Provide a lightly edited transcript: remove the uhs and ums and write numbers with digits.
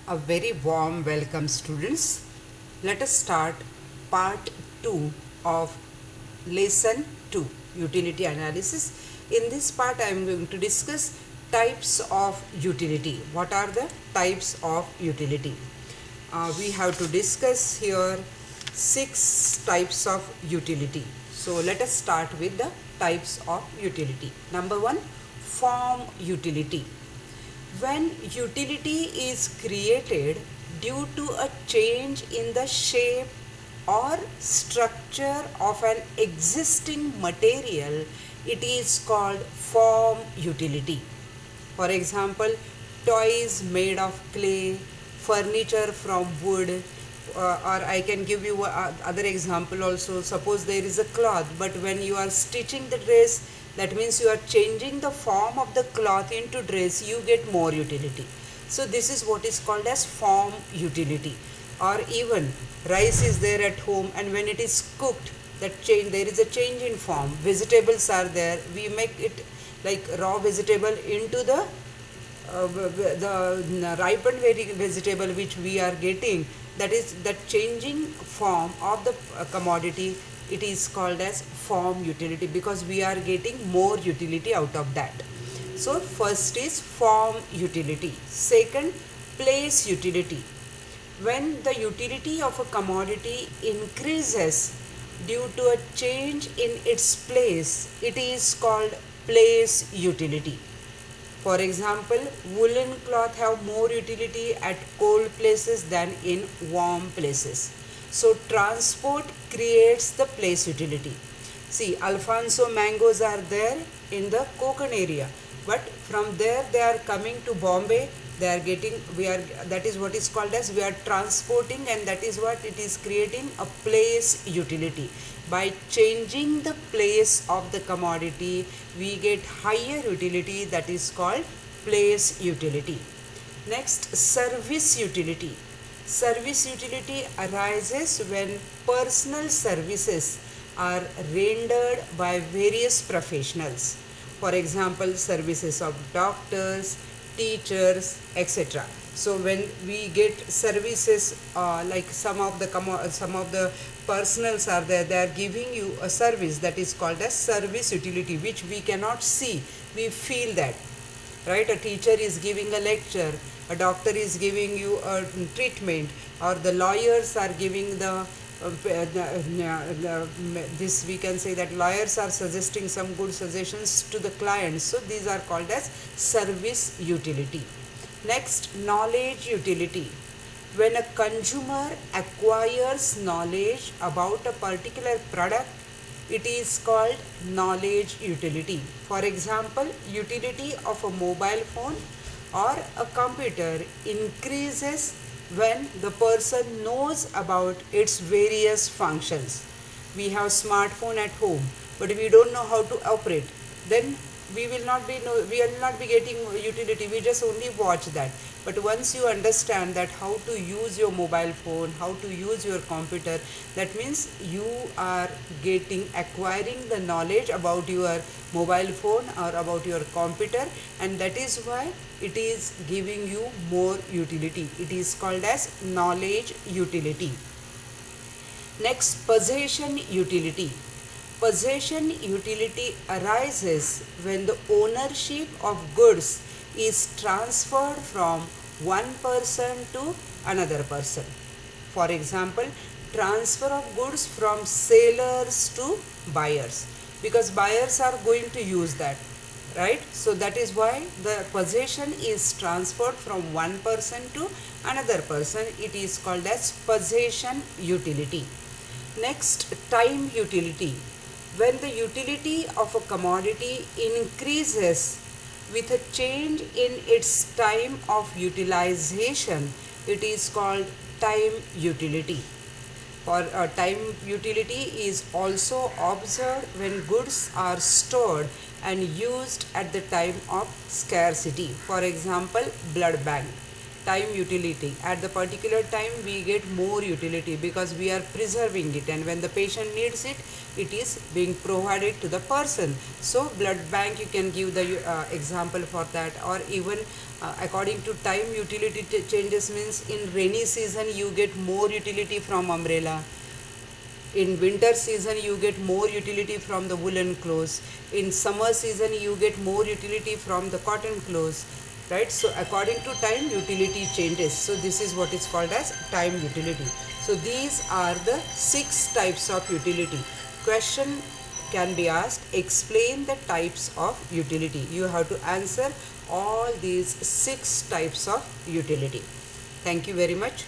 A very warm welcome, students. Let us start part 2 of lesson 2, utility analysis. In this part I am going to discuss types of utility. What are the types of utility? We have to discuss here 6 types of utility. So let us start with the types of utility. Number 1, form utility. When utility is created due to a change in the shape or structure of an existing material, it is called form utility. For example, toys made of clay, furniture from wood, or I can give you other example also. Suppose there is a cloth, but when you are stitching the dress, that means you are changing the form of the cloth into dress, you get more utility. So this is what is called as form utility. Or even rice is there at home, and when it is cooked, that change, there is a change in form. Vegetables are there, we make it like raw vegetable into the ripened vegetable which we are getting, that is that changing form of the commodity, it is called as form utility, because we are getting more utility out of that. So first is form utility. Second, place utility. When the utility of a commodity increases due to a change in its place, it is called place utility. For example, woolen cloth have more utility at cold places than in warm places. So transport creates the place utility. See, Alfonso mangoes are there in the Konkan area, but from there they are coming to Bombay. They are getting, that is what is called as, we are transporting, and that is what it is creating a place utility. By changing the place of the commodity, we get higher utility, that is called place utility. Next, service utility. Service utility arises when personal services are rendered by various professionals. For example, services of doctors, teachers, etc. So when we get services, like some of the personals are there, they are giving you a service, that is called as service utility, which we cannot see, we feel that, right? A teacher is giving a lecture, a doctor is giving you a treatment, or the lawyers are giving this, we can say that lawyers are suggesting some good suggestions to the clients. So these are called as service utility. Next, knowledge utility. When a consumer acquires knowledge about a particular product, it is called knowledge utility. For example, utility of a mobile phone or a computer increases when the person knows about its various functions. We have smartphone at home, but we don't know how to operate, then we will not be getting utility, we just only watch that. But once you understand that how to use your mobile phone, how to use your computer, that means you are acquiring the knowledge about your mobile phone or about your computer, and that is why it is giving you more utility. It is called as knowledge utility. Next, possession utility. Possession utility arises when the ownership of goods is transferred from one person to another person. For example, transfer of goods from sellers to buyers, because buyers are going to use that, right? So that is why the possession is transferred from one person to another person. It is called as possession utility. Next, time utility. When the utility of a commodity increases with a change in its time of utilization, it is called time utility. For time utility is also observed when goods are stored and used at the time of scarcity. For example, blood bank. Time utility, at the particular time we get more utility because we are preserving it, and when the patient needs it, it is being provided to the person. So blood bank, you can give the example for that. Or even According to time, utility changes means in rainy season you get more utility from umbrella. In winter season you get more utility from the woolen clothes. In summer season you get more utility from the cotton clothes, right? So according to time, utility changes. So this is what is called as time utility. So these are the 6 types of utility. Question can be asked, explain the types of utility. You have to answer all these 6 types of utility. Thank you very much.